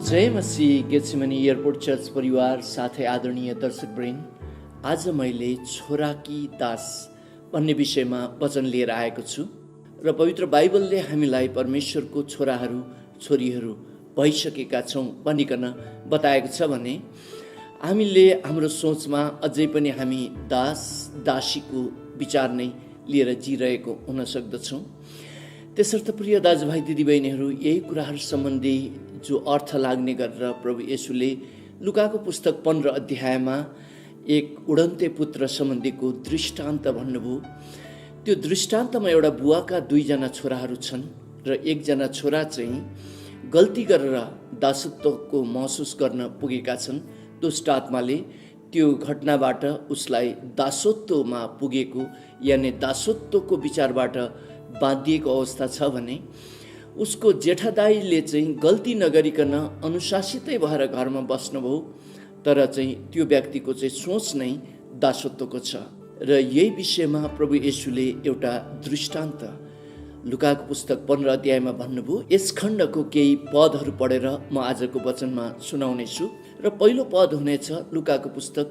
जय मसीह Gethsemane airport church परिवार साथै आदरणीय दर्शकवृन्द, आज मैले छोराकी दास भन्ने विषयमा वचन लिएर आएको छु र पवित्र बाइबलले हामीलाई परमेश्वरको छोराहरू छोरीहरू भइसकेका छौँ भनिकन बताएको छ भने हामीले हाम्रो सोचमा अझै पनि हामी दास दासीको विचार नै लिएर जिरहेको हुन सक्दछौँ। त्यसर्थ प्रिय दाजुभाइ दिदीबहिनीहरू, यही कुराहरू सम्बन्धी जो अर्थ लाग्ने गरेर प्रभु येशूले लुकाको पुस्तक 15 अध्यायमा एक उडन्ते पुत्र सम्बन्धीको दृष्टान्त भन्नुभयो। त्यो दृष्टान्तमा एउटा बुवाका दुईजना छोराहरू छन् र एकजना छोरा चाहिँ गल्ती गरेर दासत्वको महसुस गर्न पुगेका छन्। दुष्ट आत्माले त्यो घटनाबाट उसलाई दासत्वमा पुगेको यानि दासत्वको विचारबाट बाँधिएको अवस्था छ भने उसको जेठादाईले चाहिँ गल्ती नगरिकन अनुशासितै भएर घरमा बस्नुभयो, तर चाहिँ त्यो व्यक्तिको चाहिँ सोच नै दासत्वको छ। र यही विषयमा प्रभु येशूले एउटा दृष्टान्त लुकाको पुस्तक 15 अध्यायमा भन्नुभयो। यस खण्डको केही पदहरू पढेर म आजको वचनमा सुनाउने छु र पहिलो पद हुनेछ लुकाको पुस्तक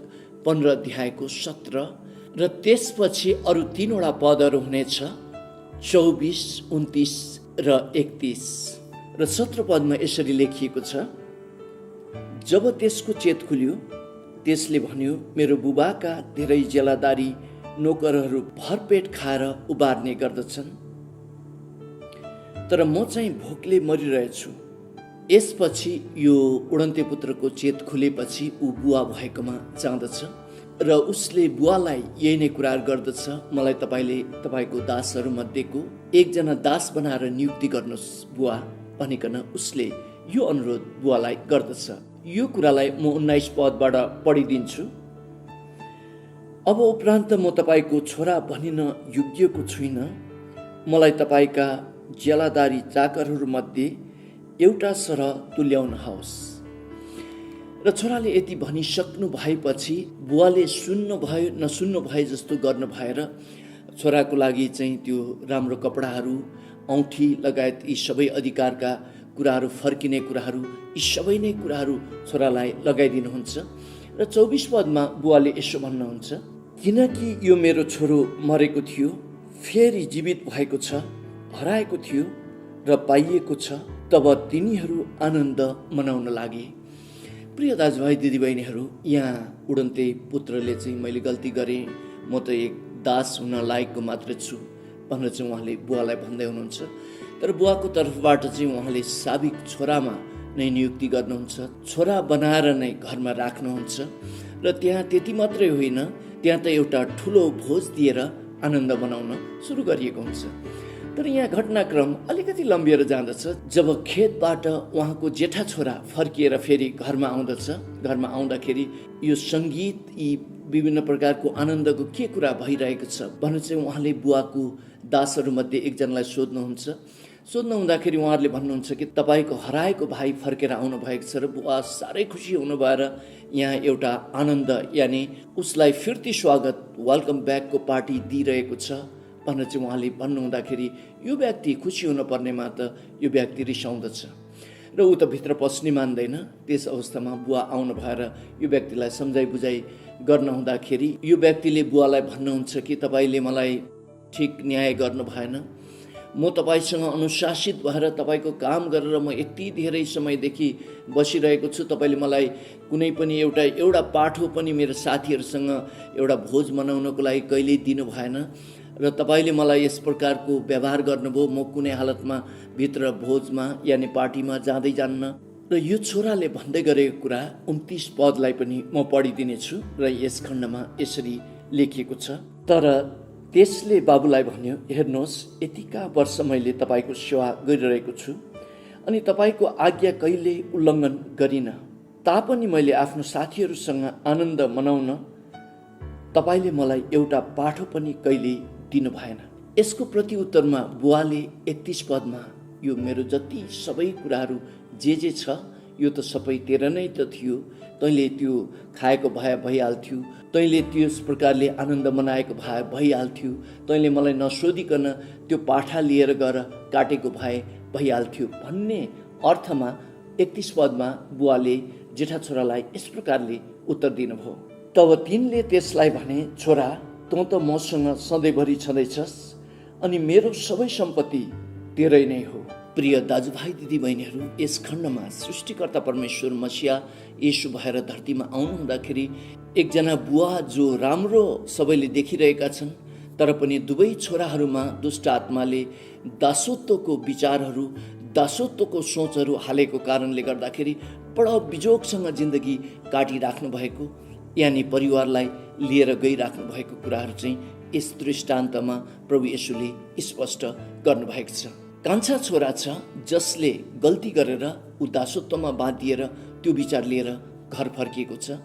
15 अध्यायको 17 र त्यसपछि अरू 3वटा पदहरू हुनेछ 24, 29 र 31 र 17 पदमा यसरी लेखिएको छ। जब त्यसको चेत खुल्यो, त्यसले भन्यो, मेरो बुबाका धेरै जेलादारी नोकरहरू भरपेट खाएर उबार्ने गर्दछन्, तर म चाहिँ भोकले मरिरहेछु। यसपछि यो उडन्ते पुत्रको चेत खुलेपछि ऊ बुवा भएकोमा जाँदछ र उसले बुवालाई यही नै कुराहरू गर्दछ, मलाई तपाईँले तपाईँको दासहरू मध्येको एकजना दास बनाएर नियुक्ति गर्नुहोस् बुवा भनिकन उसले यो अनुरोध बुवालाई गर्दछ। यो कुरालाई म 19 पदबाट पढिदिन्छु। अब उपरान्त म तपाईँको छोरा भनिन योग्यको छुइनँ, मलाई तपाईँका जेलादारी चाकरहरू मध्ये एउटा सर तुल्याउनुहोस्। र छोराले यति भनिसक्नु भएपछि बुवाले सुन्नु भयो नसुन्नु भए जस्तो गर्नु भएर छोराको लागि चाहिँ त्यो राम्रो कपडाहरू, औँठी लगायत यी सबै अधिकारका कुराहरू, फर्किने कुराहरू, यी सबै नै कुराहरू छोरालाई लगाइदिनुहुन्छ। र 24 पदमा बुवाले यसो भन्नुहुन्छ, किनकि यो मेरो छोरो मरेको थियो, फेरि जीवित भएको छ, हराएको थियो र पाइएको छ। तब तिनीहरू आनन्द मनाउन लागे। प्रिय दाजुभाइ दिदीबहिनीहरू, यहाँ उडन्ते पुत्रले चाहिँ मैले गल्ती गरेँ, म त एक दास हुन लायकको मात्र छु भनेर चाहिँ उहाँले बुवालाई भन्दै हुनुहुन्छ। तर बुवाको तर्फबाट चाहिँ उहाँले साबिक छोरामा नै नियुक्ति गर्नुहुन्छ, छोरा बनाएर नै घरमा राख्नुहुन्छ र त्यहाँ त्यति मात्रै होइन, त्यहाँ त एउटा ठुलो भोज दिएर आनन्द मनाउन सुरु गरिएको हुन्छ। तर यहाँ घटनाक्रम अलिकति लम्बिएर जाँदछ। जब खेतबाट उहाँको जेठा छोरा फर्किएर फेरि घरमा आउँदछ, घरमा आउँदाखेरि यो सङ्गीत, यी विभिन्न प्रकारको आनन्दको के कुरा भइरहेको छ भनेर चाहिँ उहाँले बुवाको दासहरूमध्ये एकजनालाई सोध्नु हुँदाखेरि उहाँहरूले भन्नुहुन्छ कि तपाईँको हराएको भाइ फर्केर आउनु भएको छ र बुवा साह्रै खुसी हुनु भएर यहाँ एउटा आनन्द यानि उसलाई फिर्ती स्वागत, वेलकम ब्याकको पार्टी दिइरहेको छ भनेर चाहिँ उहाँले भन्नुहुँदाखेरि यो व्यक्ति खुसी हुनुपर्नेमा त यो व्यक्ति रिसाउँदछ र ऊ त भित्र पस्नै मान्दैन। त्यस अवस्थामा बुवा आउनु भएर यो व्यक्तिलाई सम्झाइ बुझाइ गर्न हुँदाखेरि यो व्यक्तिले बुवालाई भन्नुहुन्छ कि तपाईँले मलाई ठिक न्याय गर्नु भएन, म तपाईँसँग अनुशासित भएर तपाईँको काम गरेर म यति धेरै समयदेखि बसिरहेको छु, तपाईँले मलाई कुनै पनि एउटा पाठो पनि मेरो साथीहरूसँग एउटा भोज मनाउनको लागि कहिल्यै दिनु भएन र तपाईँले मलाई यस प्रकारको व्यवहार गर्नुभयो, म कुनै हालतमा भित्र भोजमा यानि पार्टीमा जाँदै जान्न। र यो छोराले भन्दै गरेको कुरा 29 पदलाई पनि म पढिदिनेछु र यस खण्डमा यसरी लेखिएको छ। तर त्यसले बाबुलाई भन्यो, हेर्नुहोस्, यतिका वर्ष मैले तपाईँको सेवा गरिरहेको छु अनि तपाईँको आज्ञा कहिले उल्लङ्घन गरिनँ, तापनि मैले आफ्नो साथीहरूसँग आनन्द मनाउन तपाईँले मलाई एउटा पाठो पनि कहिले दिनु भएन। यसको प्रत्युत्तरमा बुवाले 31 पदमा यो मेरो जति सबै कुराहरू जे छ यो त सबै तेरो नै त थियो, तैँले त्यो खाएको भए भइहाल्थ्यो, तैँले त्यस प्रकारले आनन्द मनाएको भए भइहाल्थ्यो, तैँले मलाई नसोधिकन त्यो पाठा लिएर गएर काटेको भए भइहाल्थ्यो भन्ने अर्थमा 31 पदमा बुवाले जेठा छोरालाई यस प्रकारले उत्तर दिनुभयो, तब तिनले त्यसलाई भने, छोरा, तँ त मसँग सधैँभरि छँदैछस् अनि मेरो सबै सम्पत्ति तेरै नै हो। प्रिय दाजुभाइ दिदीबहिनीहरू, यस खण्डमा सृष्टिकर्ता परमेश्वर मसिहा येशू भएर धरतीमा आउनु हुँदाखेरि एकजना बुवा जो राम्रो सबैले देखिरहेका छन्, तर पनि दुवै छोराहरूमा दुष्ट आत्माले दासत्वको विचारहरू, दासत्वको सोचहरू हालेको कारणले गर्दाखेरि बडो बिजोगसँग जिन्दगी काटिराख्नु भएको, यानि परिवारलाई लिएर गइराख्नु भएको कुराहरू चाहिँ यस दृष्टान्तमा प्रभु येशूले स्पष्ट गर्नुभएको छ। कान्छा छोरा छ जसले गल्ती गरेर ऊ दासत्वमा बाँधिएर त्यो विचार लिएर घर फर्किएको छ,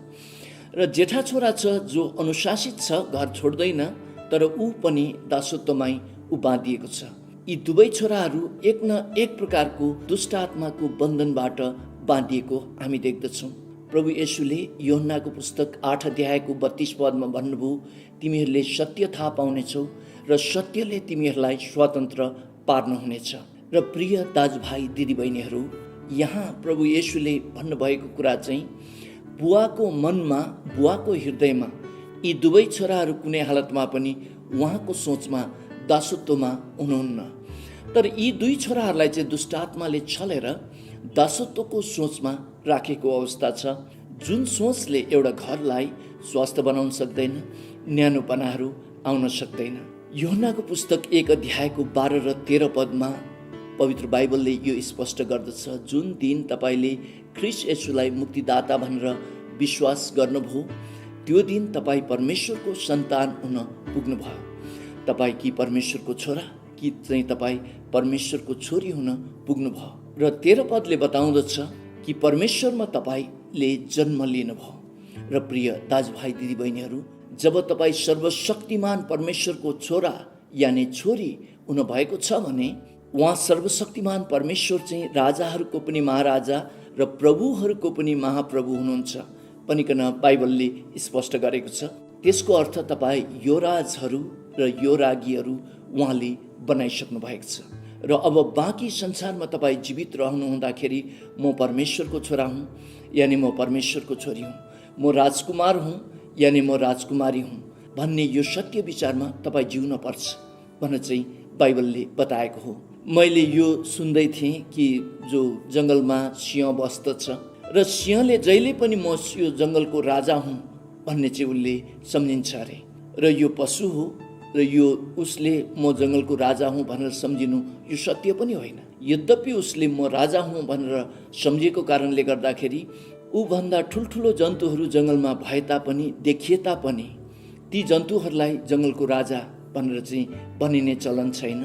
र जेठा छोरा छ जो अनुशासित छ, घर छोड्दैन, तर ऊ पनि दासत्वमै ऊ बाँधिएको छ। यी दुवै छोराहरू एक न एक प्रकारको दुष्ट आत्माको बन्धनबाट बाँधिएको हामी देख्दछौँ। प्रभु येशूले यूहन्नाको पुस्तक 8 अध्यायको 32 पदमा भन्नुभयो, तिमीहरूले सत्य थाहा पाउनेछौ र सत्यले तिमीहरूलाई स्वतन्त्र पार्नुहुनेछ। र प्रिय दाजुभाइ दिदीबहिनीहरू, यहाँ प्रभु येशूले भन्नुभएको कुरा चाहिँ बुवाको मनमा, बुवाको हृदयमा यी दुवै छोराहरू कुनै हालतमा पनि उहाँको सोचमा दासत्वमा हुनुहुन्न, तर यी दुई छोराहरूलाई चाहिँ दुष्ट आत्माले छलेर दासत्वको सोचमा राखेको अवस्था छ, जुन सोचले एउटा घरलाई स्वस्थ बनाउन सक्दैन, न्यानोपनाहरू आउन सक्दैन। यूहन्नाको पुस्तक 1 अध्यायको 12 र 13 पदमा पवित्र बाइबलले यो स्पष्ट गर्दछ, जुन दिन तपाईले ख्रीष्ट येशूलाई मुक्तिदाता भनेर विश्वास गर्नुभयो, त्यो दिन तपाईँ परमेश्वरको सन्तान हुन पुग्नुभयो। तपाईँ कि परमेश्वरको छोरा कि चाहिँ तपाईँ परमेश्वरको छोरी हुन पुग्नुभयो। र 13 पदले बताउँदछ कि परमेश्वरमा तपाईँले जन्म लिनुभयो। र प्रिय दाजुभाइ दिदीबहिनीहरू, जब तपाईँ सर्वशक्तिमान परमेश्वरको छोरा यानि छोरी हुनुभएको छ भने उहाँ सर्वशक्तिमान परमेश्वर चाहिँ राजाहरूको पनि महाराजा र प्रभुहरूको पनि महाप्रभु हुनुहुन्छ भनिकन बाइबलले स्पष्ट गरेको छ। त्यसको अर्थ तपाईँ यो राजहरू र यो रागीहरू उहाँले बनाइसक्नु भएको छ, र अब बाँकी संसारमा तपाईँ जीवित रहनु हुँदाखेरि म परमेश्वरको छोरा हुँ यानि म परमेश्वरको छोरी हुँ, म राजकुमार हुँ यानि म राजकुमारी हुँ भन्ने यो सत्य विचारमा तपाईँ जिउन पर्छ भनेर चाहिँ बाइबलले बताएको हो। मैले यो सुन्दै थिएँ कि जो जङ्गलमा सिंह बस्दछ र सिंहले जहिले पनि म यो जङ्गलको राजा हुँ भन्ने चाहिँ उसले सम्झिन्छ अरे, र यो पशु हो र यो उसले म जङ्गलको राजा हुँ भनेर सम्झिनु यो सत्य पनि होइन। यद्यपि उसले म राजा हुँ भनेर सम्झिएको कारणले गर्दाखेरि ऊभन्दा ठुल्ठुलो जन्तुहरू जङ्गलमा भए तापनि, देखिए तापनि ती जन्तुहरूलाई जङ्गलको राजा भनेर चाहिँ भनिने चलन छैन,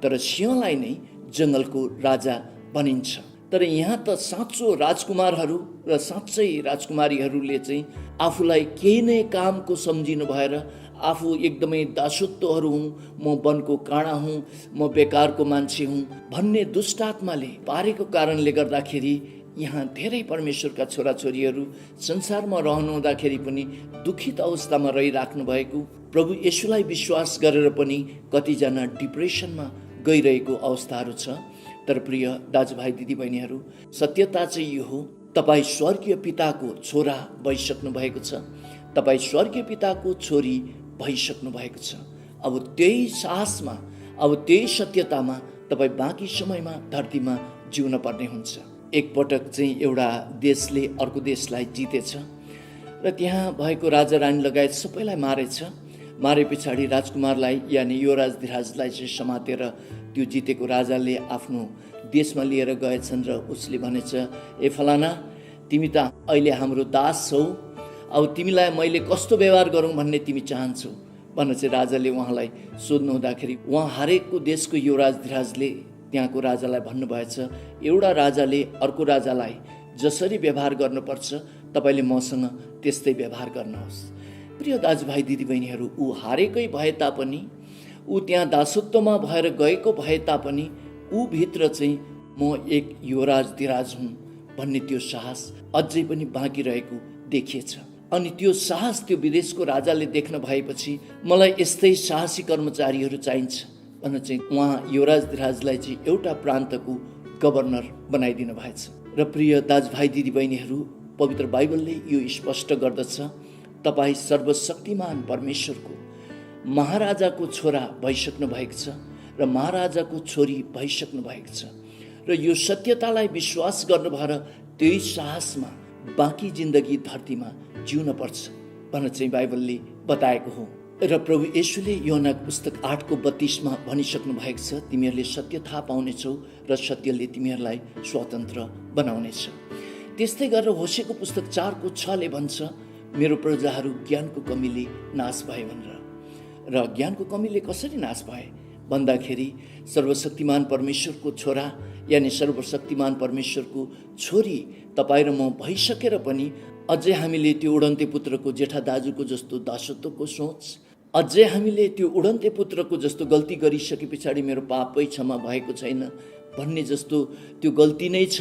तर सिंहलाई नै जङ्गलको राजा भनिन्छ। तर यहाँ त साँचो राजकुमारहरू र साँच्चै राजकुमारीहरूले चाहिँ आफूलाई केही नै कामको सम्झिनु भएर आफू एकदमै दासत्वहरू हुँ, म वनको काँडा हुँ, म बेकारको मान्छे हुँ भन्ने दुष्ट आत्माले पारेको कारणले गर्दाखेरि यहाँ धेरै परमेश्वरका छोराछोरीहरू संसारमा रहनु हुँदाखेरि पनि दुखित अवस्थामा रहिराख्नु भएको, प्रभु येशूलाई विश्वास गरेर पनि कतिजना डिप्रेसनमा गइरहेको अवस्थाहरू छ। तर प्रिय दाजुभाइ दिदीबहिनीहरू, सत्यता चाहिँ यो हो, तपाईँ स्वर्गीय पिताको छोरा भइसक्नु भएको छ, तपाईँ स्वर्गीय पिताको छोरी भइसक्नु भएको छ। अब त्यही साहसमा, अब त्यही सत्यतामा तपाईँ बाँकी समयमा धरतीमा जिउन पर्ने हुन्छ। एकपटक चाहिँ एउटा देशले अर्को देशलाई जितेछ र त्यहाँ भएको राजा रानी लगायत सबैलाई मारेछ। मारे पछाडि राजकुमारलाई यानि युवराज धिराजलाई चाहिँ समातेर त्यो जितेको राजाले आफ्नो देशमा लिएर गएछन् र उसले भनेछ, ए फलाना, तिमी त अहिले हाम्रो दास छौ, अब तिमीलाई मैले कस्तो व्यवहार गरौँ भन्ने तिमी चाहन्छौ भनेर चाहिँ राजाले उहाँलाई सोध्नु हुँदाखेरि उहाँ हरेकको देशको युवराज धिराजले त्यहाँको राजालाई भन्नुभएछ, एउटा राजाले अर्को राजालाई जसरी व्यवहार गर्नुपर्छ तपाईँले मसँग त्यस्तै व्यवहार गर्नुहोस्। प्रिय दाजुभाइ दिदीबहिनीहरू, ऊ हारेकै भए तापनि, ऊ त्यहाँ दासत्वमा भएर गएको भए तापनि ऊ भित्र चाहिँ म एक युवराज धिराज हुँ भन्ने त्यो साहस अझै पनि बाँकी रहेको देखिएछ। अनि त्यो साहस त्यो विदेशको राजाले देख्न भएपछि मलाई यस्तै साहसी कर्मचारीहरू चाहिन्छ भनेर चाहिँ उहाँ युवराज धिराजलाई चाहिँ एउटा प्रान्तको गभर्नर बनाइदिनु भएछ। र र प्रिय दाजुभाइ दिदीबहिनीहरू, पवित्र बाइबलले यो स्पष्ट गर्दछ, तपाईँ सर्वशक्तिमान परमेश्वरको महाराजाको छोरा भइसक्नु भएको छ र महाराजाको छोरी भइसक्नु भएको छ र यो सत्यतालाई विश्वास गर्नु भएर त्यही साहसमा बाँकी जिन्दगी धरतीमा जिउन पर्छ भनेर चाहिँ बाइबलले बताएको हो। र प्रभु येशूले योहन्नाको पुस्तक 8:32 भनिसक्नु भएको छ, तिमीहरूले सत्य थाहा पाउनेछौ र सत्यले तिमीहरूलाई स्वतन्त्र बनाउनेछ। त्यस्तै गरेर होसेको पुस्तक 4:6 भन्छ, मेरो प्रजाहरू ज्ञानको कमीले नाश भए भनेर। र ज्ञानको कमीले कसरी नाश भए भन्दाखेरि सर्वशक्तिमान परमेश्वरको छोरा यानि सर्वशक्तिमान परमेश्वरको छोरी तपाईँ र म भइसकेर पनि अझै हामीले त्यो उडन्ते पुत्रको जेठा दाजुको जस्तो दासत्वको सोच, अझै हामीले त्यो उडन्ते पुत्रको जस्तो गल्ती गरिसके पछाडि मेरो पापै क्षमा भएको छैन भन्ने जस्तो त्यो गल्ती नै छ,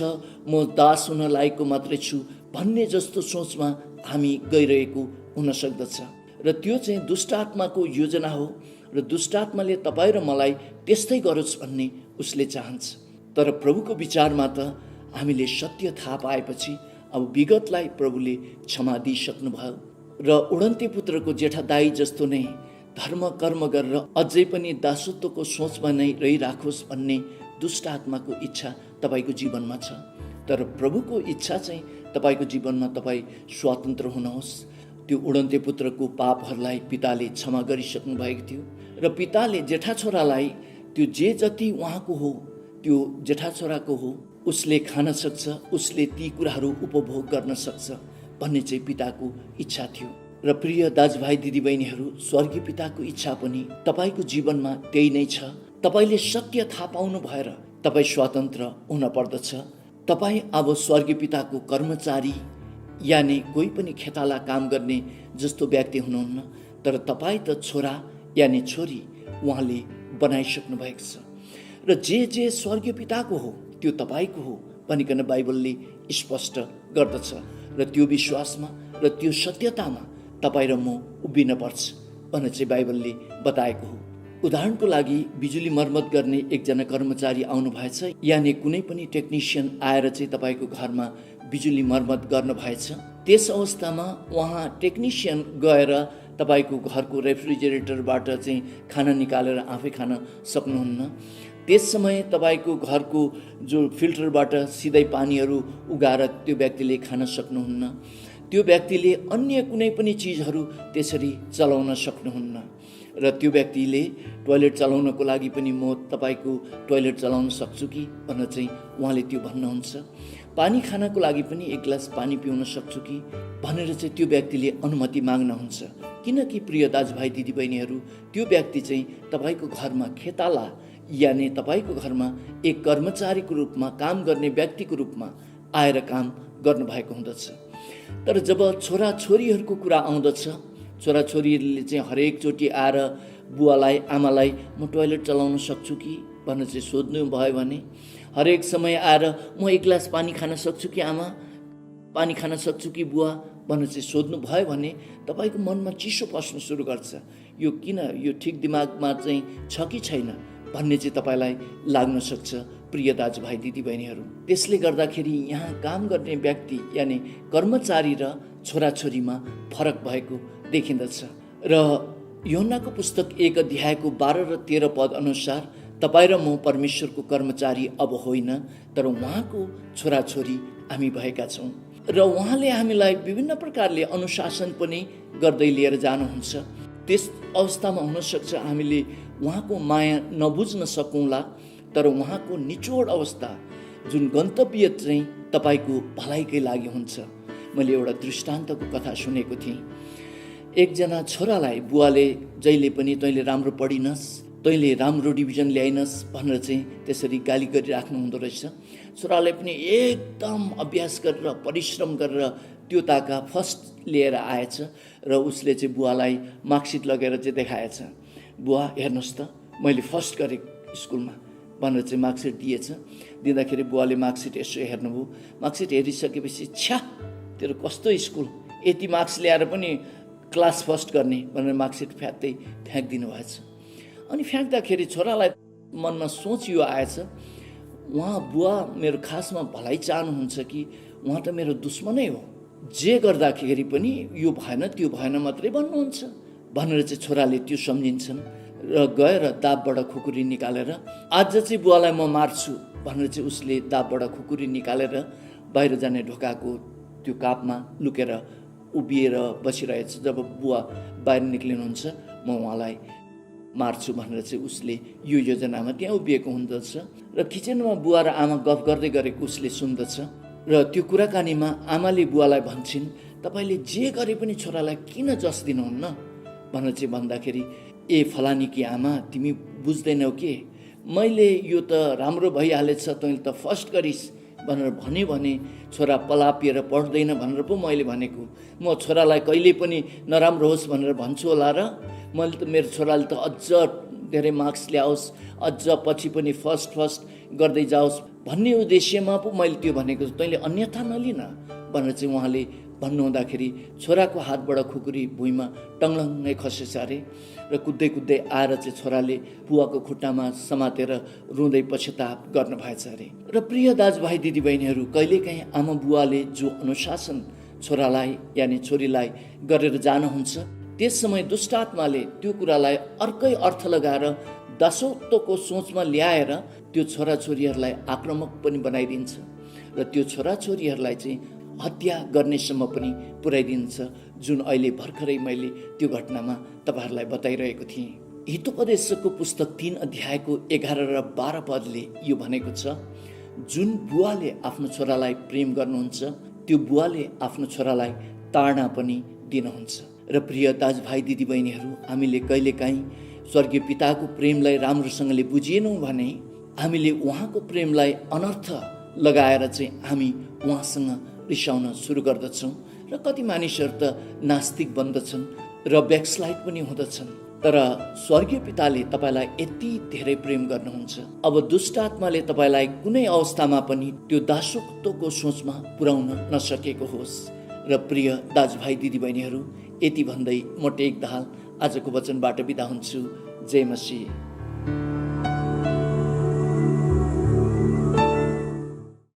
म दास हुन लायकको मात्रै छु भन्ने जस्तो सोचमा हामी गइरहेको हुन सक्दछ। र त्यो चाहिँ दुष्ट आत्माको योजना हो र दुष्ट आत्माले तपाईँ र मलाई त्यस्तै गरोस् भन्ने उसले चाहन्छ। तर प्रभुको विचारमा त हामीले सत्य थाहा पाएपछि अब विगतलाई प्रभुले क्षमा दिइसक्नु भयो र उडन्ते पुत्रको जेठा दाई जस्तो नै धर्म कर्म गरेर अझै पनि दासत्वको सोचमा नै रहिराखोस् भन्ने दुष्ट आत्माको इच्छा तपाईँको जीवनमा छ। तर प्रभुको इच्छा चाहिँ तपाईँको जीवनमा तपाईँ स्वतन्त्र हुनुहोस्। त्यो उडन्ते पुत्रको पापहरूलाई पिताले क्षमा गरिसक्नु भएको थियो र पिताले जेठा छोरालाई त्यो जे जति उहाँको हो त्यो जेठा छोराको हो, उसले खान सक्छ, उसले ती कुराहरू उपभोग गर्न सक्छ भन्ने चाहिँ पिताको इच्छा थियो। र प्रिय दाजुभाइ दिदीबहिनीहरू, स्वर्गीय पिताको इच्छा पनि तपाईँको जीवनमा त्यही नै छ। तपाईँले सत्य थाहा पाउनु भएर तपाईँ स्वतन्त्र हुन पर्दछ। तपाईँ अब स्वर्गीय पिताको कर्मचारी यानि कोही पनि खेताला काम गर्ने जस्तो व्यक्ति हुनुहुन्न, तर तपाईँ त छोरा यानि छोरी उहाँले बनाइसक्नु भएको छ र जे स्वर्गीय पिताको हो त्यो तपाईँको हो भनिकन बाइबलले स्पष्ट गर्दछ। र त्यो विश्वासमा र त्यो सत्यतामा तपाईँ र म उभिन पर्छ भनेर चाहिँ बाइबलले बताएको हो। उदाहरणको लागि बिजुली मर्मत गर्ने एकजना कर्मचारी आउनु भएछ यानि कुनै पनि टेक्निसियन आएर चाहिँ तपाईँको घरमा बिजुली मर्मत गर्न भएछ। त्यस अवस्थामा उहाँ टेक्निसियन गएर तपाईँको घरको रेफ्रिजरेटरबाट चाहिँ खाना निकालेर आफै खान सक्नुहुन्न। त्यस समय तपाईँको घरको जो फिल्टरबाट सिधै पानीहरू उगाएर त्यो व्यक्तिले खान सक्नुहुन्न। त्यो व्यक्तिले अन्य कुनै पनि चिजहरू त्यसरी चलाउन सक्नुहुन्न। र त्यो व्यक्तिले टोयलेट चलाउनको लागि पनि म तपाईँको टोयलेट चलाउन सक्छु कि भनेर चाहिँ उहाँले त्यो भन्नुहुन्छ। पानी खानको लागि पनि एक गिलास पानी पिउन सक्छु कि भनेर चाहिँ त्यो व्यक्तिले अनुमति माग्नुहुन्छ। किनकि प्रिय दाजुभाइ दिदीबहिनीहरू, त्यो व्यक्ति चाहिँ तपाईँको घरमा खेताला यानि तपाईँको घरमा एक कर्मचारीको रूपमा, काम गर्ने व्यक्तिको रूपमा आएर काम गर्नुभएको हुँदछ। तर जब छोराछोरीहरूको कुरा आउँदछ, छोराछोरीहरूले चाहिँ हरेकचोटि आएर बुवालाई आमालाई म टोयलेट चलाउन सक्छु कि भनेर चाहिँ सोध्नु भयो भने, हरेक समय आएर म एक गिलास पानी खान सक्छु कि आमा, पानी खान सक्छु कि बुवा भनेर चाहिँ सोध्नु भयो भने तपाईँको मनमा चिसो पस्न सुरु गर्छ। यो किन, यो ठिक दिमागमा चाहिँ छ कि छैन भन्ने चाहिँ तपाईँलाई लाग्न सक्छ प्रिय दाजुभाइ दिदीबहिनीहरू। त्यसले गर्दाखेरि यहाँ काम गर्ने व्यक्ति यानि कर्मचारी र छोराछोरीमा फरक भएको देखिँदछ। र यूहन्नाको पुस्तक 1:12 र 13 अनुसार तपाईँ र म परमेश्वरको कर्मचारी अब होइन, तर उहाँको छोराछोरी हामी भएका छौँ र उहाँले हामीलाई विभिन्न प्रकारले अनुशासन पनि गर्दै लिएर जानुहुन्छ। त्यस अवस्थामा हुनसक्छ हामीले उहाँको माया नबुझ्न सकौँला, तर उहाँको निचोड अवस्था जुन गन्तव्य चाहिँ तपाईँको भलाइकै लागि हुन्छ। मैले एउटा दृष्टान्तको कथा सुनेको थिएँ। एकजना छोरालाई बुवाले जहिले पनि तैँले राम्रो पढिनस्, तैँले राम्रो डिभिजन ल्याइनस् भनेर चाहिँ त्यसरी गाली गरिराख्नु हुँदो रहेछ। छोराले पनि एकदम अभ्यास गरेर परिश्रम गरेर त्यो ताका फर्स्ट लिएर आएछ र उसले चाहिँ बुवालाई मार्कसिट लगेर चाहिँ देखाएछ। बुवा हेर्नुहोस् त, मैले फर्स्ट गरेँ स्कुलमा भनेर चाहिँ मार्कसिट दिएछ। दिँदाखेरि बुवाले मार्कसिट यसो हेर्नुभयो। मार्कसिट हेरिसकेपछि छ्या तेरो कस्तो स्कुल, यति मार्क्स ल्याएर पनि क्लास फर्स्ट गर्ने भनेर मार्कसिट फ्यात्तै फ्याँकिदिनु भएछ। अनि फ्याँक्दाखेरि छोरालाई मनमा सोच यो आएछ, उहाँ बुवा मेरो खासमा भलाइ चाहनुहुन्छ कि उहाँ त मेरो दुश्मनै हो, जे गर्दाखेरि पनि यो भएन त्यो भएन मात्रै भन्नुहुन्छ भनेर चाहिँ छोराले त्यो सम्झिन्छन् र गएर दाबबाट खुकुरी निकालेर आज चाहिँ बुवालाई म मार्छु भनेर चाहिँ उसले दाबबाट खुकुरी निकालेर बाहिर जाने ढोकाको त्यो कापमा लुकेर उभिएर बसिरहेछ। जब बुवा बाहिर निक्लिनुहुन्छ म उहाँलाई मार्छु भनेर चाहिँ उसले यो योजनामा त्यहाँ उभिएको हुँदछ र किचनमा बुवा र आमा गफ गर्दै गरेको उसले सुन्दछ र त्यो कुराकानीमा आमाले बुवालाई भन्छन्, तपाईँले जे गरे पनि छोरालाई किन जस दिनुहुन्न भनेर चाहिँ भन्दाखेरि, ए फलानी कि आमा तिमी बुझ्दैनौ के, मैले यो त राम्रो भइहालेछ तैँले त फर्स्ट गरिस् भनेर भने छोरा पलापिएर पढ्दैन भनेर पो मैले भनेको, म छोरालाई कहिले पनि नराम्रो होस् भनेर भन्छु होला र, मैले त मेरो छोराले त अझ धेरै मार्क्स ल्याओस्, अझ पछि पनि फर्स्ट गर्दै जाओस् भन्ने उद्देश्यमा पो मैले त्यो भनेको, तैँले अन्यथा नलिन भनेर चाहिँ उहाँले भन्नुहुँदाखेरि छोराको हातबाट खुकुरी भुइँमा टङ्लङ्गै खसेछ अरे र कुद्दै आएर चाहिँ छोराले बुवाको खुट्टामा समातेर रुँदै पश्चाताप गर्न भएछ अरे। र प्रिय दाजुभाइ दिदीबहिनीहरू, कहिलेकाहीँ आमा बुवाले जो अनुशासन छोरालाई यानि छोरीलाई गरेर जानुहुन्छ, त्यस समय दुष्ट आत्माले त्यो कुरालाई अर्कै अर्थ लगाएर दासत्वको सोचमा ल्याएर त्यो छोराछोरीहरूलाई आक्रामक पनि बनाइदिन्छ र त्यो छोराछोरीहरूलाई चाहिँ हत्या गर्नेसम्म पनि पुर्याइदिन्छ, जुन अहिले भर्खरै मैले त्यो घटनामा तपाईँहरूलाई बताइरहेको थिएँ। हितोपदेशको पुस्तक 3 अध्यायको 11 र 12 पदले यो भनेको छ, जुन बुवाले आफ्नो छोरालाई प्रेम गर्नुहुन्छ त्यो बुवाले आफ्नो छोरालाई ताडना पनि दिनुहुन्छ। र प्रिय दाजुभाइ दिदीबहिनीहरू, हामीले कहिलेकाहीँ स्वर्गीय पिताको प्रेमलाई राम्रोसँगले बुझिएनौँ भने हामीले उहाँको प्रेमलाई अनर्थ लगाएर चाहिँ हामी उहाँसँग रिसाउन सुरु गर्दछौँ र कति मानिसहरू त नास्तिक बन्दछन् र ब्याकस्लाइड पनि हुँदछन्। तर स्वर्गीय पिताले तपाईँलाई यति धेरै प्रेम गर्नुहुन्छ, अब दुष्ट आत्माले तपाईँलाई कुनै अवस्थामा पनि त्यो दासत्वको सोचमा पुर्याउन नसकेको होस्। र प्रिय दाजुभाइ दिदीबहिनीहरू, यति भन्दै म टेक दाहाल आजको वचनबाट बिदा हुन्छु। जय मसीह।